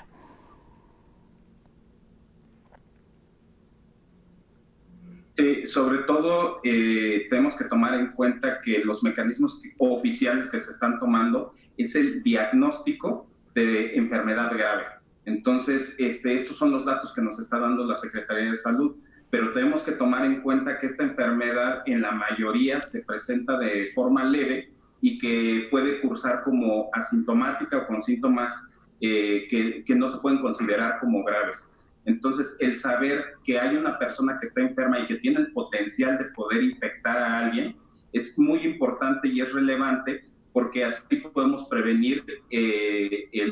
Sí, sobre todo tenemos que tomar en cuenta que los mecanismos oficiales que se están tomando es el diagnóstico de enfermedad grave. Entonces, estos son los datos que nos está dando la Secretaría de Salud, pero tenemos que tomar en cuenta que esta enfermedad en la mayoría se presenta de forma leve y que puede cursar como asintomática o con síntomas que no se pueden considerar como graves. Entonces, el saber que hay una persona que está enferma y que tiene el potencial de poder infectar a alguien es muy importante y es relevante porque así podemos prevenir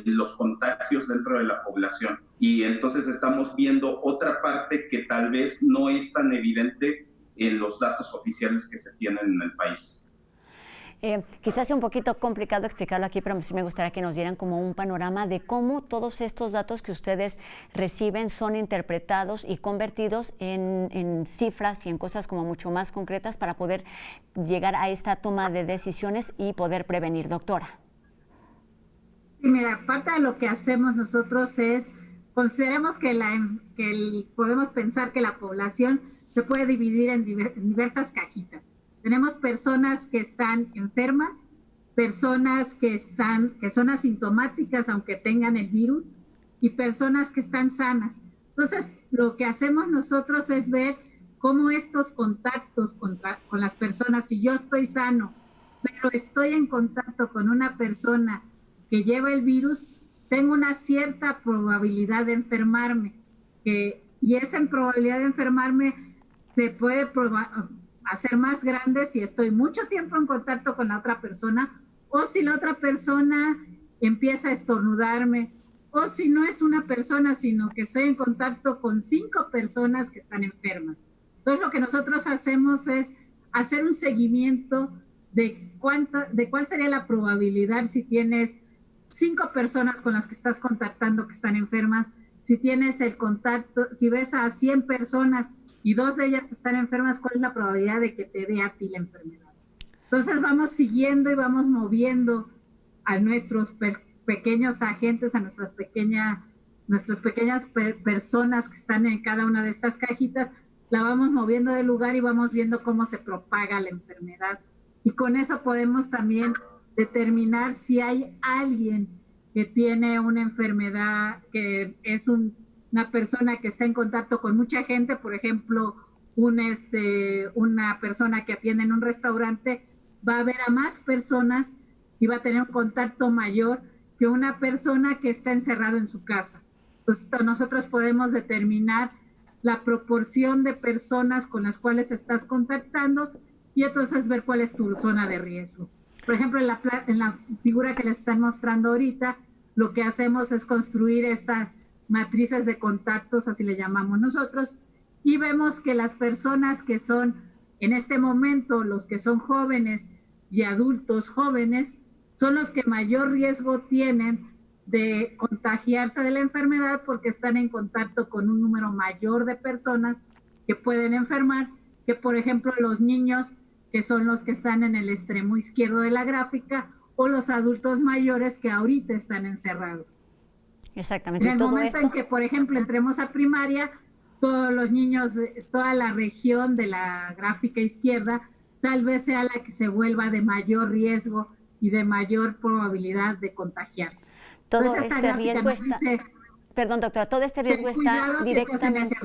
los contagios dentro de la población. Y entonces estamos viendo otra parte que tal vez no es tan evidente en los datos oficiales que se tienen en el país. Quizás sea un poquito complicado explicarlo aquí, pero sí me gustaría que nos dieran como un panorama de cómo todos estos datos que ustedes reciben son interpretados y convertidos en cifras y en cosas como mucho más concretas para poder llegar a esta toma de decisiones y poder prevenir, doctora. Mira, parte de lo que hacemos nosotros es, consideremos que podemos pensar que la población se puede dividir en diversas cajitas. Tenemos personas que están enfermas, personas que son asintomáticas aunque tengan el virus y personas que están sanas. Entonces, lo que hacemos nosotros es ver cómo estos contactos con las personas, si yo estoy sano, pero estoy en contacto con una persona que lleva el virus, tengo una cierta probabilidad de enfermarme. Y esa probabilidad de enfermarme se puede hacer más grande si estoy mucho tiempo en contacto con la otra persona o si la otra persona empieza a estornudarme o si no es una persona, sino que estoy en contacto con 5 personas que están enfermas. Entonces, lo que nosotros hacemos es hacer un seguimiento de cuál sería la probabilidad si tienes 5 personas con las que estás contactando que están enfermas, si tienes el contacto, si ves a 100 personas y 2 de ellas están enfermas, ¿cuál es la probabilidad de que te dé a ti la enfermedad? Entonces vamos siguiendo y vamos moviendo a nuestros pequeños agentes, a nuestras pequeñas personas que están en cada una de estas cajitas, la vamos moviendo de lugar y vamos viendo cómo se propaga la enfermedad. Y con eso podemos también determinar si hay alguien que tiene una enfermedad, que es una persona que está en contacto con mucha gente, por ejemplo, una persona que atiende en un restaurante va a ver a más personas y va a tener un contacto mayor que una persona que está encerrado en su casa. Entonces, nosotros podemos determinar la proporción de personas con las cuales estás contactando y entonces ver cuál es tu zona de riesgo. Por ejemplo, en la figura que les están mostrando ahorita, lo que hacemos es construir estas matrices de contactos, así le llamamos nosotros, y vemos que las personas que son, en este momento, los que son jóvenes y adultos jóvenes, son los que mayor riesgo tienen de contagiarse de la enfermedad porque están en contacto con un número mayor de personas que pueden enfermar, que por ejemplo los niños, que son los que están en el extremo izquierdo de la gráfica, o los adultos mayores que ahorita están encerrados. Exactamente. En el momento en que, por ejemplo, entremos a primaria, todos los niños de toda la región de la gráfica izquierda tal vez sea la que se vuelva de mayor riesgo y de mayor probabilidad de contagiarse. Todo entonces, este riesgo está... Perdón, doctora, todo este riesgo está directamente...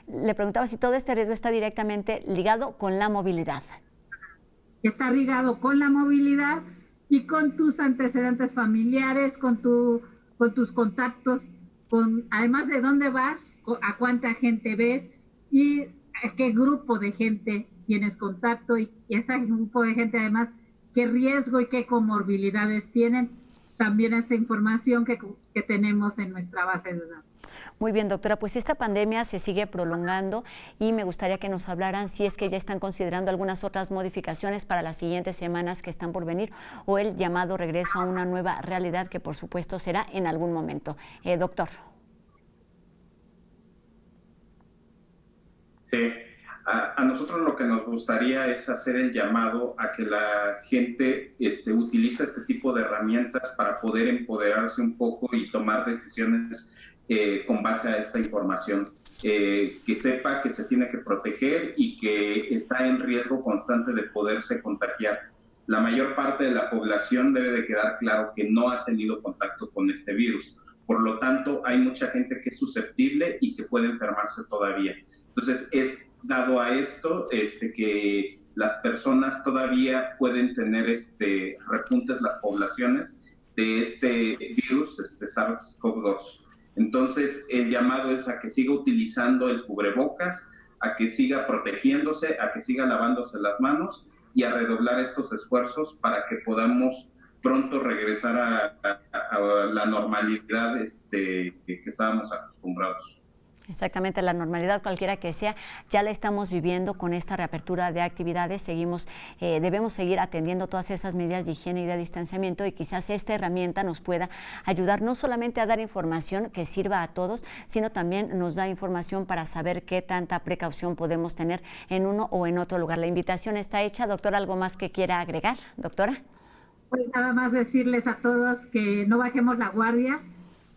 Le preguntaba si todo este riesgo está directamente ligado con la movilidad. Está ligado con la movilidad y con tus antecedentes familiares, con tus contactos, además de dónde vas, a cuánta gente ves y a qué grupo de gente tienes contacto y ese grupo de gente además qué riesgo y qué comorbilidades tienen, también esa información que tenemos en nuestra base de datos. Muy bien, doctora, pues esta pandemia se sigue prolongando y me gustaría que nos hablaran si es que ya están considerando algunas otras modificaciones para las siguientes semanas que están por venir o el llamado regreso a una nueva realidad que por supuesto será en algún momento. Doctor. Sí, a nosotros lo que nos gustaría es hacer el llamado a que la gente utilice este tipo de herramientas para poder empoderarse un poco y tomar decisiones con base a esta información, que sepa que se tiene que proteger y que está en riesgo constante de poderse contagiar. La mayor parte de la población debe de quedar claro que no ha tenido contacto con este virus. Por lo tanto, hay mucha gente que es susceptible y que puede enfermarse todavía. Entonces, es dado a esto que las personas todavía pueden tener repuntes las poblaciones de este virus, SARS-CoV-2. Entonces, el llamado es a que siga utilizando el cubrebocas, a que siga protegiéndose, a que siga lavándose las manos y a redoblar estos esfuerzos para que podamos pronto regresar a la normalidad que estábamos acostumbrados. Exactamente, la normalidad cualquiera que sea, ya la estamos viviendo con esta reapertura de actividades. Debemos seguir atendiendo todas esas medidas de higiene y de distanciamiento y quizás esta herramienta nos pueda ayudar no solamente a dar información que sirva a todos, sino también nos da información para saber qué tanta precaución podemos tener en uno o en otro lugar. La invitación está hecha. Doctora, ¿algo más que quiera agregar, doctora? Pues nada más decirles a todos que no bajemos la guardia,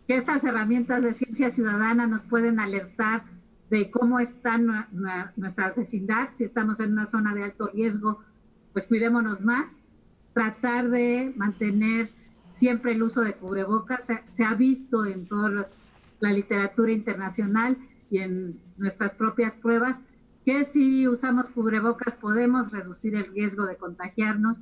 que estas herramientas de ciencia ciudadana nos pueden alertar de cómo está nuestra vecindad. Si estamos en una zona de alto riesgo, pues cuidémonos más. Tratar de mantener siempre el uso de cubrebocas. Se ha visto en toda la literatura internacional y en nuestras propias pruebas que si usamos cubrebocas podemos reducir el riesgo de contagiarnos,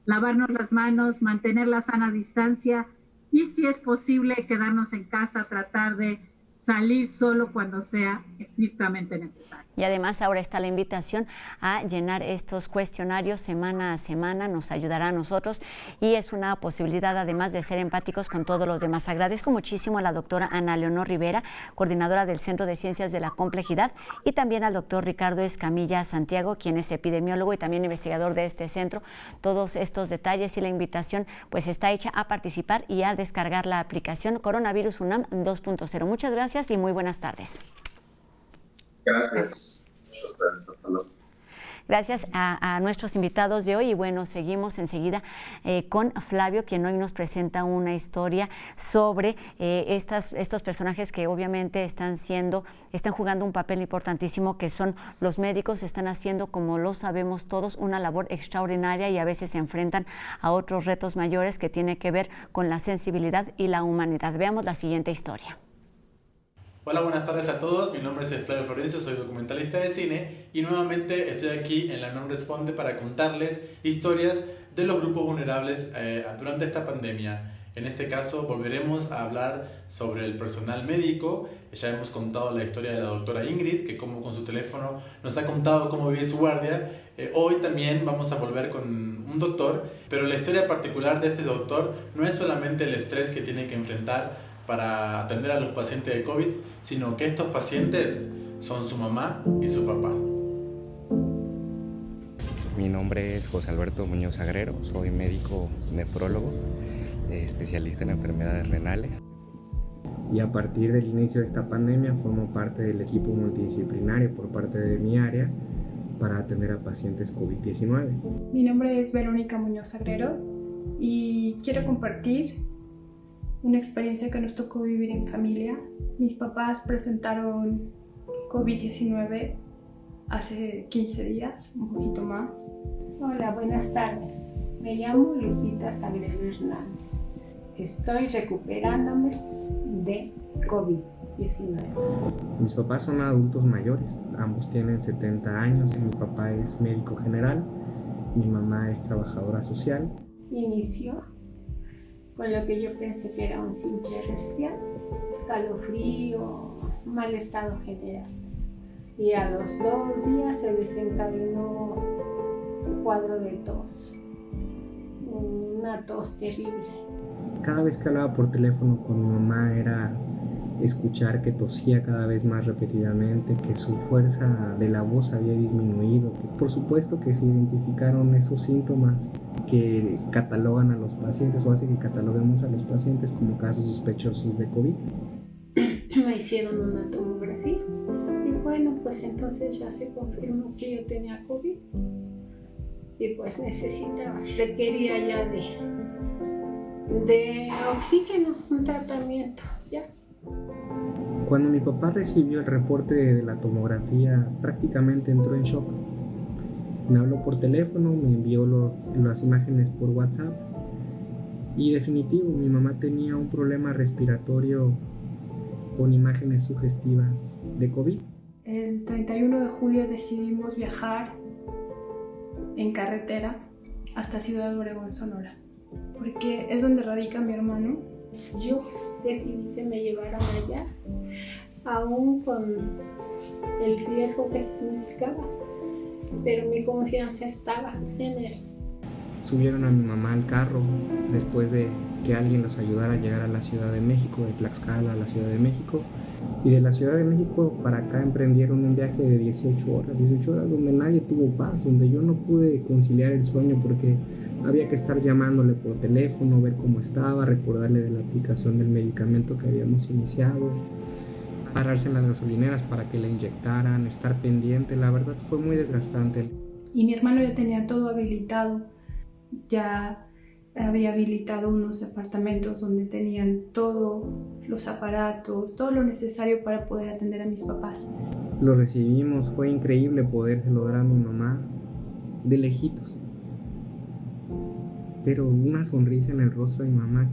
lavarnos las manos, mantener la sana distancia, y si es posible quedarnos en casa, tratar de salir solo cuando sea estrictamente necesario. Y además ahora está la invitación a llenar estos cuestionarios semana a semana, nos ayudará a nosotros y es una posibilidad además de ser empáticos con todos los demás. Agradezco muchísimo a la doctora Ana Leonor Rivera, coordinadora del Centro de Ciencias de la Complejidad, y también al doctor Ricardo Escamilla Santiago, quien es epidemiólogo y también investigador de este centro. Todos estos detalles y la invitación pues está hecha a participar y a descargar la aplicación Coronavirus UNAM 2.0. Muchas gracias y muy buenas tardes. Gracias. Hasta luego. Gracias a nuestros invitados de hoy y bueno, seguimos enseguida con Flavio, quien hoy nos presenta una historia sobre estos personajes que obviamente están jugando un papel importantísimo, que son los médicos. Están haciendo, como lo sabemos todos, una labor extraordinaria y a veces se enfrentan a otros retos mayores que tienen que ver con la sensibilidad y la humanidad. Veamos la siguiente historia. Hola, buenas tardes a todos. Mi nombre es Flavio Florencio, soy documentalista de cine y nuevamente estoy aquí en La UNAM Responde para contarles historias de los grupos vulnerables durante esta pandemia. En este caso volveremos a hablar sobre el personal médico. Ya hemos contado la historia de la doctora Ingrid, que como con su teléfono nos ha contado cómo vive su guardia. Hoy también vamos a volver con un doctor, pero la historia particular de este doctor no es solamente el estrés que tiene que enfrentar para atender a los pacientes de COVID, sino que estos pacientes son su mamá y su papá. Mi nombre es José Alberto Muñoz Agrero, soy médico nefrólogo, especialista en enfermedades renales. y a partir del inicio de esta pandemia formo parte del equipo multidisciplinario por parte de mi área para atender a pacientes COVID-19. Mi nombre es Verónica Muñoz Agrero y quiero compartir una experiencia que nos tocó vivir en familia. Mis papás presentaron COVID-19 hace 15 días, un poquito más. Hola, buenas tardes. Me llamo Lupita Sagrero Hernández. Estoy recuperándome de COVID-19. Mis papás son adultos mayores, ambos tienen 70 años. Mi papá es médico general, mi mamá es trabajadora social. Inició con lo que yo pensé que era un simple resfriado, escalofrío, mal estado general. Y a los 2 días se desencadenó un cuadro de tos, una tos terrible. Cada vez que hablaba por teléfono con mi mamá era escuchar que tosía cada vez más repetidamente, que su fuerza de la voz había disminuido. Por supuesto que se identificaron esos síntomas que catalogan a los pacientes o hacen que cataloguemos a los pacientes como casos sospechosos de COVID. Me hicieron una tomografía y bueno, pues entonces ya se confirmó que yo tenía COVID y pues requería ya de oxígeno, un tratamiento, ya. Cuando mi papá recibió el reporte de la tomografía, prácticamente entró en shock. Me habló por teléfono, me envió las imágenes por WhatsApp y definitivo, mi mamá tenía un problema respiratorio con imágenes sugestivas de COVID. El 31 de julio decidimos viajar en carretera hasta Ciudad Obregón, Sonora, porque es donde radica mi hermano. Yo decidí que me llevaran allá, aún con el riesgo que significaba, pero mi confianza estaba en él. Subieron a mi mamá al carro después de que alguien los ayudara a llegar a la Ciudad de México, de Tlaxcala a la Ciudad de México, y de la Ciudad de México para acá emprendieron un viaje de 18 horas donde nadie tuvo paz, donde yo no pude conciliar el sueño porque había que estar llamándole por teléfono, ver cómo estaba, recordarle de la aplicación del medicamento que habíamos iniciado, pararse en las gasolineras para que le inyectaran, estar pendiente. La verdad fue muy desgastante. Y mi hermano ya tenía todo habilitado, ya había habilitado unos departamentos donde tenían todos los aparatos, todo lo necesario para poder atender a mis papás. Lo recibimos, fue increíble podérselo dar a mi mamá de lejitos, pero una sonrisa en el rostro de mi mamá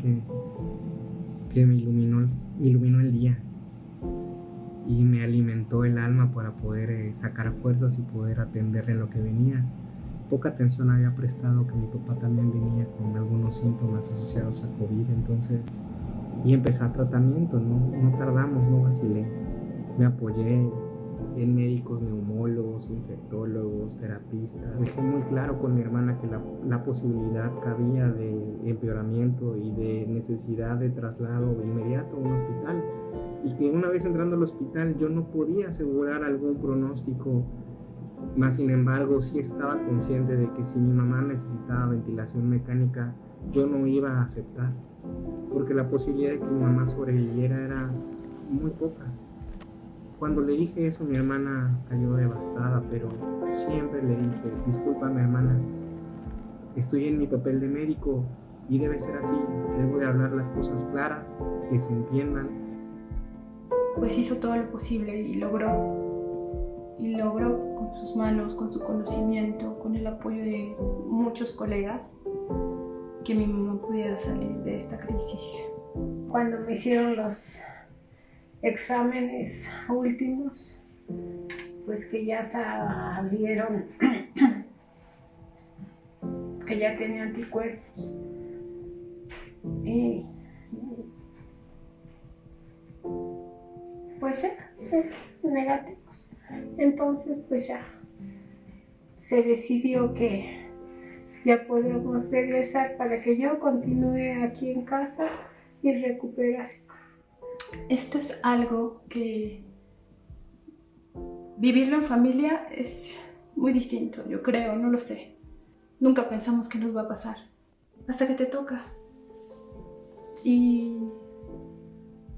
que me iluminó el día y me alimentó el alma para poder sacar fuerzas y poder atenderle en lo que venía. Poca atención había prestado que mi papá también venía con algunos síntomas asociados a COVID, entonces, y empezar tratamiento, no tardamos, no vacilé. Me apoyé en médicos, neumólogos, infectólogos, terapistas. Dejé muy claro con mi hermana que la posibilidad cabía de empeoramiento y de necesidad de traslado inmediato a un hospital, y que una vez entrando al hospital yo no podía asegurar algún pronóstico. Más sin embargo, sí estaba consciente de que si mi mamá necesitaba ventilación mecánica, yo no iba a aceptar, porque la posibilidad de que mi mamá sobreviviera era muy poca. Cuando le dije eso, mi hermana cayó devastada, pero siempre le dije, discúlpame hermana, estoy en mi papel de médico y debe ser así, debo de hablar las cosas claras, que se entiendan. Pues hizo todo lo posible y logró con sus manos, con su conocimiento, con el apoyo de muchos colegas, que mi mamá pudiera salir de esta crisis. Cuando me hicieron los exámenes últimos, pues que ya salieron que ya tenía anticuerpos y pues ya negativos. Entonces pues ya se decidió que ya podemos regresar para que yo continúe aquí en casa y recuperación. Esto es algo que vivirlo en familia es muy distinto, yo creo, no lo sé. Nunca pensamos que nos va a pasar hasta que te toca. Y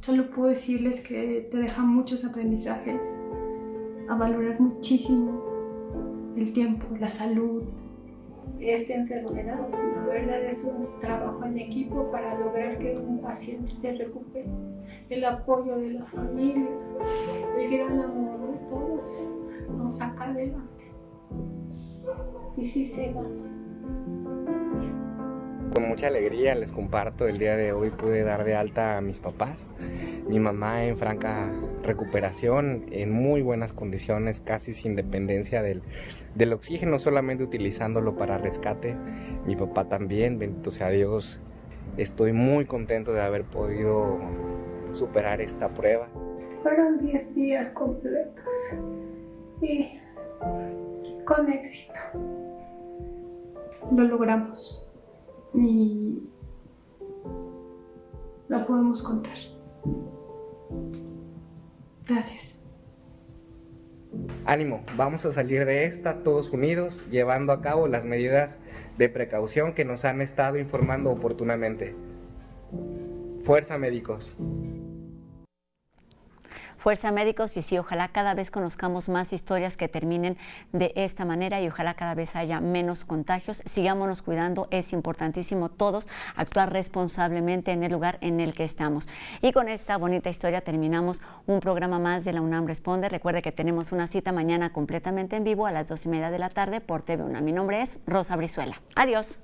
Solo puedo decirles que te deja muchos aprendizajes, a valorar muchísimo el tiempo, la salud. Esta enfermedad, la verdad, es un trabajo en equipo para lograr que un paciente se recupere. El apoyo de la familia, el gran amor de todos, nos saca adelante. Y sí se gana. Con mucha alegría les comparto, el día de hoy pude dar de alta a mis papás. Mi mamá en franca recuperación, en muy buenas condiciones, casi sin dependencia del oxígeno, solamente utilizándolo para rescate. Mi papá también, bendito sea Dios. Estoy muy contento de haber podido superar esta prueba. Fueron 10 días completos y con éxito. Lo logramos y lo podemos contar. Gracias. Ánimo, vamos a salir de esta todos unidos, llevando a cabo las medidas de precaución que nos han estado informando oportunamente. Fuerza, médicos. Fuerza, médicos, y sí, ojalá cada vez conozcamos más historias que terminen de esta manera y ojalá cada vez haya menos contagios. Sigámonos cuidando, es importantísimo todos actuar responsablemente en el lugar en el que estamos. Y con esta bonita historia terminamos un programa más de la UNAM Responde. Recuerde que tenemos una cita mañana completamente en vivo a las 2:30 de la tarde por TV UNAM. Mi nombre es Rosa Brizuela. Adiós.